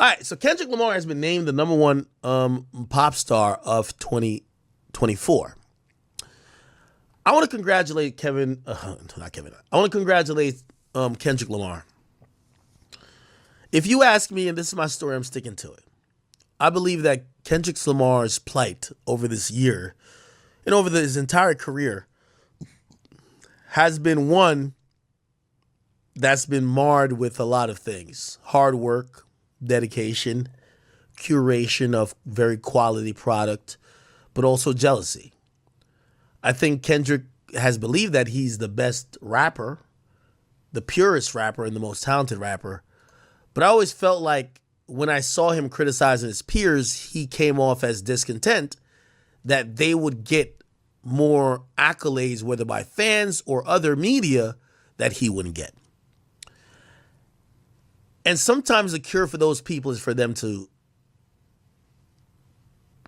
All right, so Kendrick Lamar has been named the number one pop star of 2024. I want to congratulate not Kevin. I want to congratulate Kendrick Lamar. If you ask me, and this is my story, I'm sticking to it. I believe that Kendrick Lamar's plight over this year and over his entire career has been one that's been marred with a lot of things. Hard work, dedication, curation of very quality product, but also jealousy. I think Kendrick has believed that he's the best rapper, the purest rapper, and the most talented rapper. But I always felt like when I saw him criticizing his peers, he came off as discontent that they would get more accolades, whether by fans or other media, that he wouldn't get. And sometimes the cure for those people is for them to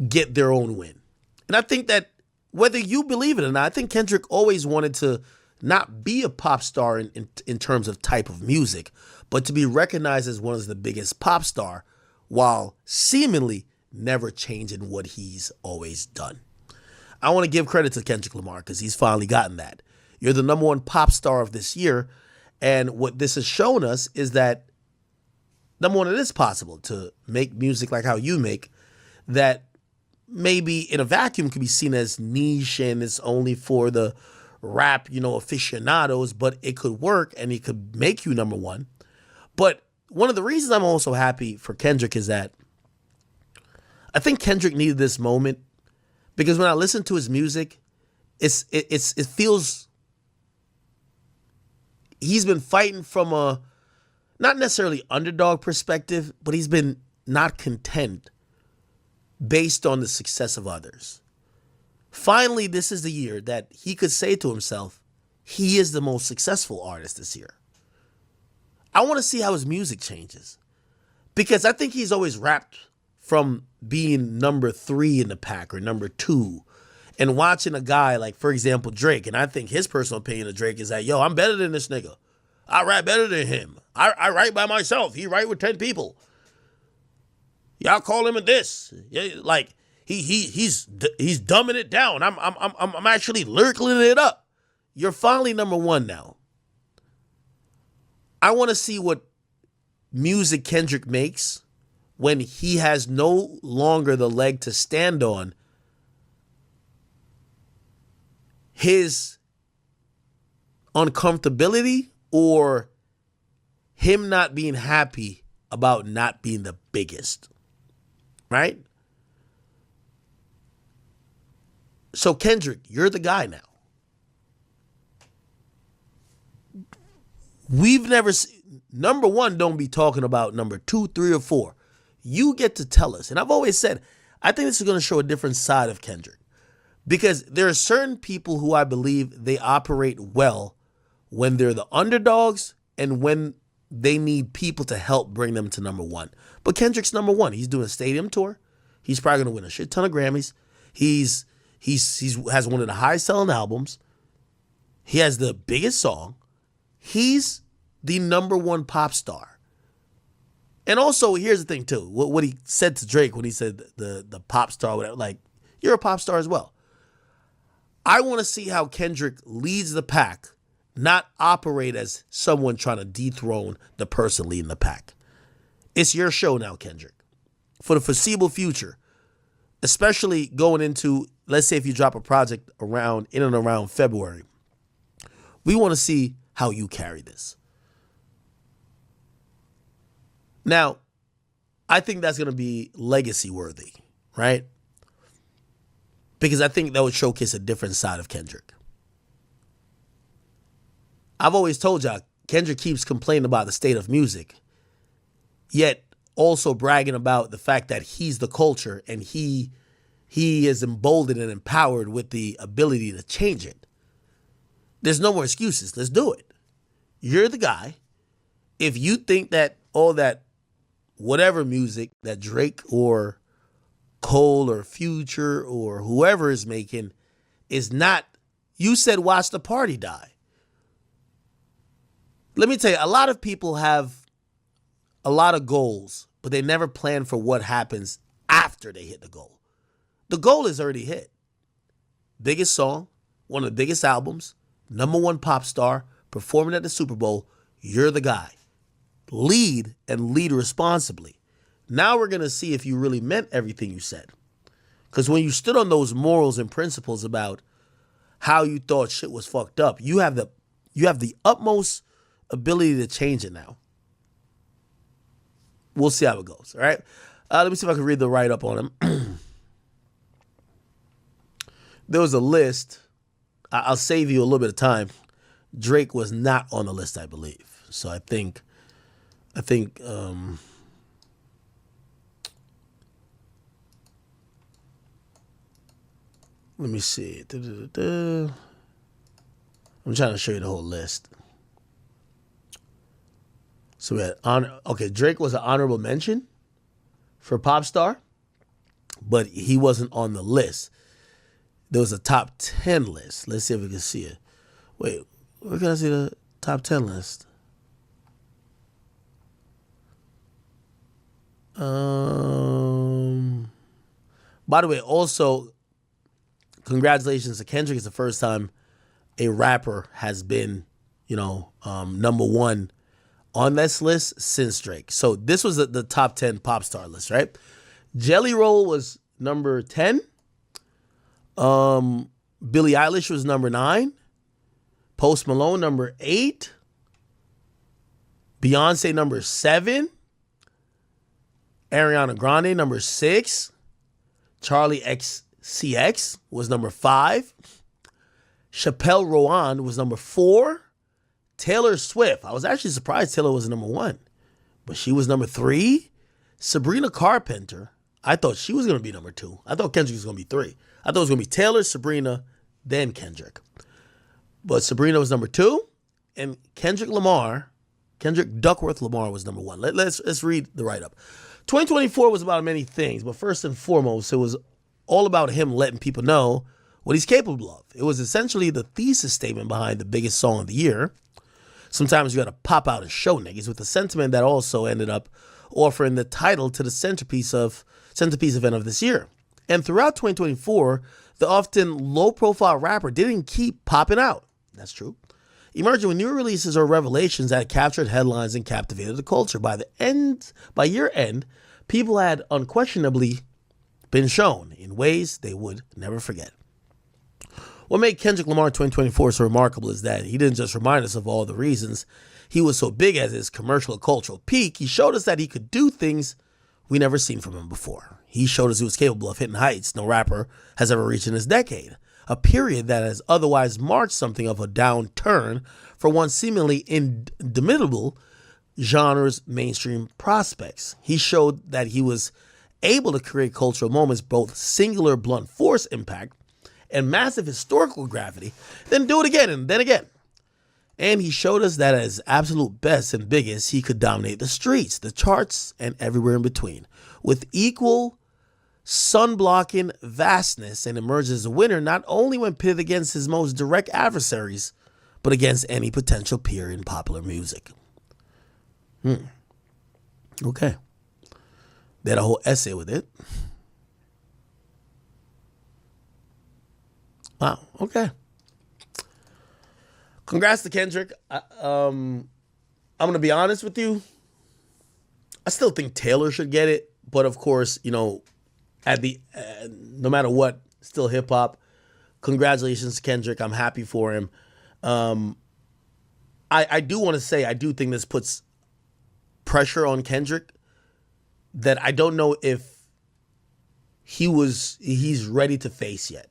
get their own win. And I think that whether you believe it or not, I think Kendrick always wanted to not be a pop star in terms of type of music, but to be recognized as one of the biggest pop star while seemingly never changing what he's always done. I want to give credit to Kendrick Lamar because he's finally gotten that. You're the number one pop star of this year. And what this has shown us is that, number one, it is possible to make music like how you make that maybe in a vacuum could be seen as niche and it's only for the rap, aficionados, but it could work and it could make you number one. But one of the reasons I'm also happy for Kendrick is that I think Kendrick needed this moment because when I listen to his music, it feels he's been fighting from a not necessarily underdog perspective, but he's been not content based on the success of others. Finally, this is the year that he could say to himself, he is the most successful artist this year. I want to see how his music changes because I think he's always rapped from being number 3 in the pack or number 2 and watching a guy like, for example, Drake. And I think his personal opinion of Drake is that, I'm better than this nigga. I rap better than him. I write by myself. He write with 10 people. Y'all call him a this. Yeah, like he's dumbing it down. I'm actually lyrically it up. You're finally number 1 now. I want to see what music Kendrick makes when he has no longer the leg to stand on. His uncomfortability or him not being happy about not being the biggest. Right? So Kendrick, you're the guy now. We've never seen, number 1, don't be talking about number 2, 3, or 4. You get to tell us. And I've always said, I think this is going to show a different side of Kendrick. Because there are certain people who I believe they operate well when they're the underdogs and when they need people to help bring them to number 1. But Kendrick's number 1. He's doing a stadium tour. He's probably going to win a shit ton of Grammys. He's has one of the highest selling albums. He has the biggest song. He's the number 1 pop star. And also, here's the thing, too. What he said to Drake when he said the pop star, whatever, like, you're a pop star as well. I want to see how Kendrick leads the pack, not operate as someone trying to dethrone the person leading the pack. It's your show now, Kendrick. For the foreseeable future, especially going into, let's say if you drop a project in and around February, we want to see how you carry this. Now, I think that's going to be legacy worthy, right? Because I think that would showcase a different side of Kendrick. I've always told y'all, Kendrick keeps complaining about the state of music, yet also bragging about the fact that he's the culture and he is emboldened and empowered with the ability to change it. There's no more excuses. Let's do it. You're the guy. If you think that all that whatever music that Drake or Cole or Future or whoever is making is not, you said watch the party die. Let me tell you, a lot of people have a lot of goals but they never plan for what happens after they hit the goal. The goal is already hit. Biggest song, one of the biggest albums, #1 pop star, performing at the Super Bowl. You're the guy. Lead and lead responsibly. Now we're going to see if you really meant everything you said. Because when you stood on those morals and principles about how you thought shit was fucked up, you have the utmost ability to change it now. We'll see how it goes, all right? Let me see if I can read the write-up on him. There was a list. I'll save you a little bit of time. Drake was not on the list, I believe. So I think let me see. I'm trying to show you the whole list. So we had Drake was an honorable mention for pop star, but he wasn't on the list. There was a top 10 list. Let's see if we can see it. Wait, where can I see the top 10 list? By the way, also, congratulations to Kendrick. It's the first time a rapper has been, #1 on this list since Drake. So this was the top 10 pop star list, right? Jelly Roll was number 10. Billie Eilish was number 9. Post Malone number 8. Beyonce number 7. Ariana Grande number 6. Charlie XCX was number 5. Chappelle Roan was number 4. Taylor Swift. I was actually surprised Taylor was number 1, but she was number 3. Sabrina Carpenter. I thought she was going to be number 2. I thought Kendrick was going to be 3. I thought it was going to be Taylor, Sabrina, then Kendrick. But Sabrina was number 2, and Kendrick Duckworth Lamar was number 1. Let's read the write-up. 2024 was about many things, but first and foremost, it was all about him letting people know what he's capable of. It was essentially the thesis statement behind the biggest song of the year. Sometimes you got to pop out and show niggas, with the sentiment that also ended up offering the title to the centerpiece event of this year. And throughout 2024, the often low-profile rapper didn't keep popping out. That's true. Emerging with new releases or revelations that captured headlines and captivated the culture. By year end, people had unquestionably been shown in ways they would never forget. What made Kendrick Lamar 2024 so remarkable is that he didn't just remind us of all the reasons he was so big at his commercial and cultural peak. He showed us that he could do things we never seen from him before. He showed us he was capable of hitting heights no rapper has ever reached in his decade, a period that has otherwise marked something of a downturn for one seemingly indomitable genre's mainstream prospects. He showed that he was able to create cultural moments, both singular blunt force impact and massive historical gravity, then do it again and then again. And he showed us that at his absolute best and biggest, he could dominate the streets, the charts, and everywhere in between, with equal sun-blocking vastness, and emerged as a winner not only when pitted against his most direct adversaries, but against any potential peer in popular music. Okay. They had a whole essay with it. Wow. Okay. Congrats to Kendrick. I'm going to be honest with you. I still think Taylor should get it. But of course, no matter what, still hip hop. Congratulations to Kendrick. I'm happy for him. I do want to say, I do think this puts pressure on Kendrick that I don't know if he's ready to face yet.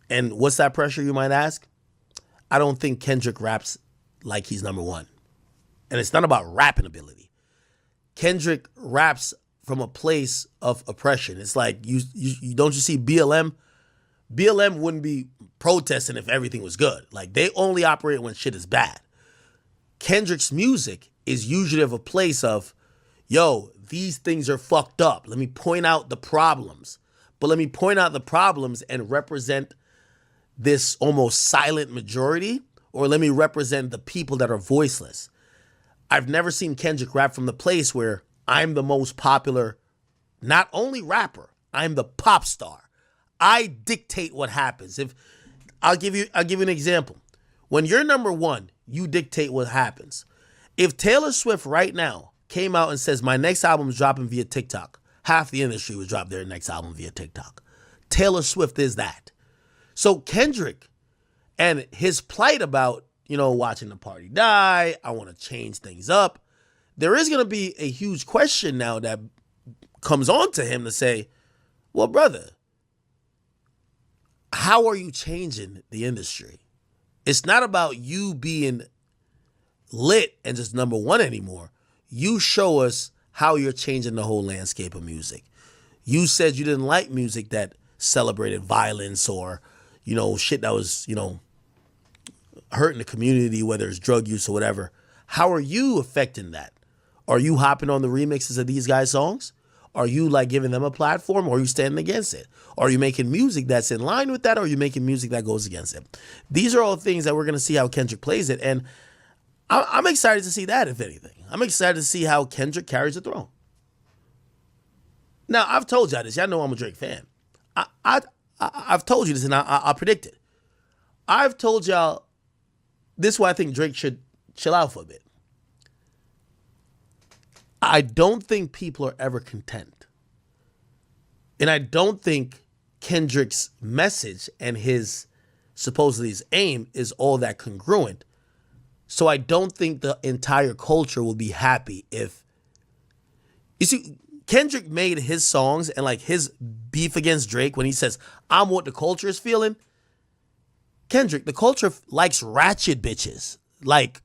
And what's that pressure, you might ask? I don't think Kendrick raps like he's number 1. And it's not about rapping ability. Kendrick raps from a place of oppression. It's like, you don't you see BLM? BLM wouldn't be protesting if everything was good. Like, they only operate when shit is bad. Kendrick's music is usually of a place of, yo, these things are fucked up. Let me point out the problems. But let me point out the problems and represent this almost silent majority, or let me represent the people that are voiceless. I've never seen Kendrick rap from the place where I'm the most popular, not only rapper, I'm the pop star. I dictate what happens. If I'll give you an example. When you're number one, you dictate what happens. If Taylor Swift right now came out and says my next album is dropping via TikTok, half the industry would drop their next album via TikTok. Taylor Swift is that. So Kendrick and his plight about, watching the party die, I want to change things up. There is going to be a huge question now that comes on to him to say, well, brother, how are you changing the industry? It's not about you being lit and just number one anymore. You show us how you're changing the whole landscape of music. You said you didn't like music that celebrated violence or, shit that was, hurting the community, whether it's drug use or whatever. How are you affecting that? Are you hopping on the remixes of these guys' songs? Are you giving them a platform, or are you standing against it? Are you making music that's in line with that, or are you making music that goes against it? These are all things that we're going to see how Kendrick plays it, and I'm excited to see that, if anything. I'm excited to see how Kendrick carries the throne. Now, I've told y'all this. Y'all know I'm a Drake fan. I've told you this, and I'll predict it. I've told y'all this is why I think Drake should chill out for a bit. I don't think people are ever content. And I don't think Kendrick's message and his supposedly his aim is all that congruent. So I don't think the entire culture will be happy if... You see, Kendrick made his songs and his beef against Drake when he says, I'm what the culture is feeling. Kendrick, the culture likes ratchet bitches, like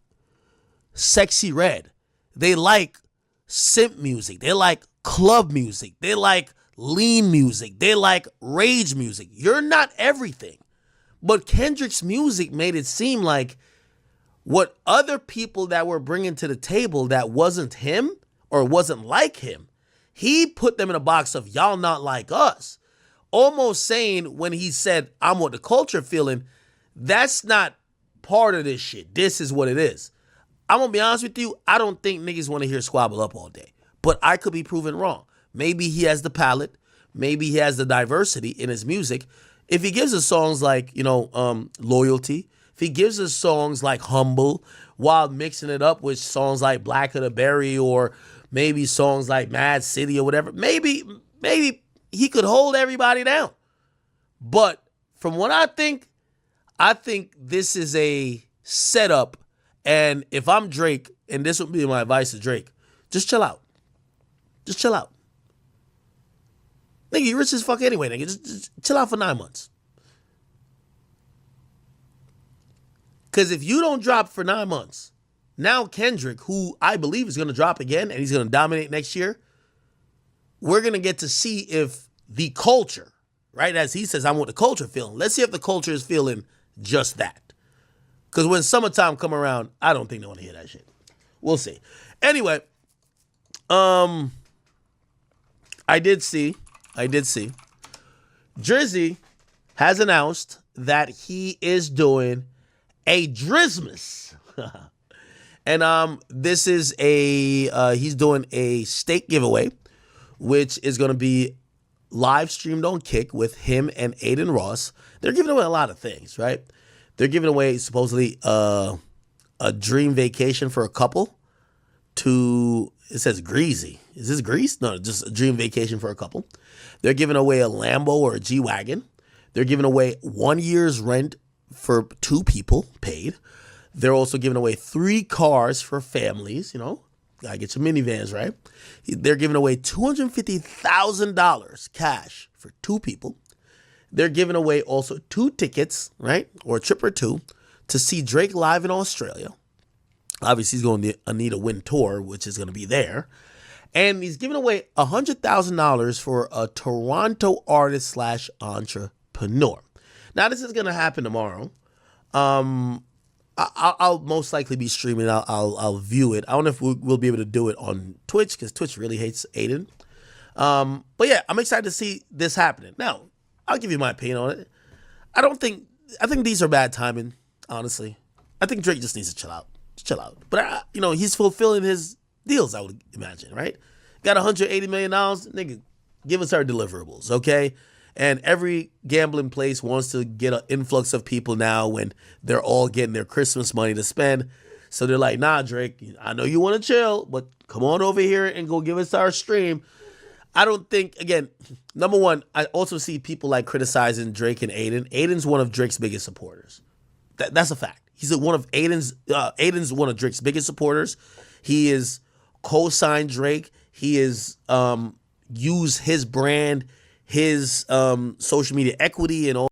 Sexy Red. They like simp music. They like club music. They like lean music. They like rage music. You're not everything. But Kendrick's music made it seem like what other people that were bringing to the table that wasn't him or wasn't like him, he put them in a box of y'all not like us. Almost saying when he said, I'm what the culture feeling, that's not part of this shit. This is what it is. I'm going to be honest with you. I don't think niggas want to hear squabble up all day. But I could be proven wrong. Maybe he has the palette. Maybe he has the diversity in his music. If he gives us songs like, Loyalty, if he gives us songs like Humble, while mixing it up with songs like Black of the Berry or maybe songs like Mad City or whatever, maybe he could hold everybody down. But from what I think this is a setup. And if I'm Drake, and this would be my advice to Drake, just chill out. Just chill out. Nigga, you rich as fuck anyway, nigga. Just chill out for 9 months. Because if you don't drop for 9 months, now Kendrick, who I believe is going to drop again and he's going to dominate next year, we're going to get to see if the culture, right, as he says, I'm what the culture feeling. Let's see if the culture is feeling just that. Because when summertime come around, I don't think they want to hear that shit. We'll see. Anyway, I did see Drizzy has announced that he is doing a Drizmas. And this is he's doing a steak giveaway, which is going to be live streamed on Kick with him and Aiden Ross. They're giving away a lot of things, right? They're giving away supposedly a dream vacation for a couple to, it says Greasy. Is this Grease? No, just a dream vacation for a couple. They're giving away a Lambo or a G-Wagon. They're giving away 1 year's rent for 2 people paid. They're also giving away 3 cars for families, gotta get your minivans, right? They're giving away $250,000 cash for 2 people. They're giving away also 2 tickets, right? Or a trip or 2 to see Drake live in Australia. Obviously, he's going to Anita Win Tour, which is going to be there. And he's giving away $100,000 for a Toronto artist / entrepreneur. Now, this is going to happen tomorrow. I'll most likely be streaming. I'll view it. I don't know if we'll be able to do it on Twitch because Twitch really hates Aiden. But yeah, I'm excited to see this happening. Now, I'll give you my opinion on it. I think these are bad timing, honestly. I think Drake just needs to chill out. Just chill out. But, he's fulfilling his deals, I would imagine, right? got $180 million, nigga, give us our deliverables, okay? And every gambling place wants to get an influx of people now when they're all getting their Christmas money to spend. So they're like, nah, Drake, I know you want to chill, but come on over here and go give us our stream. I don't think, again, number one, I also see people like criticizing Drake and Aiden. Aiden's one of Drake's biggest supporters. That's a fact. He's one of Aiden's one of Drake's biggest supporters. He is co-signed Drake. He is used his brand, his social media equity and all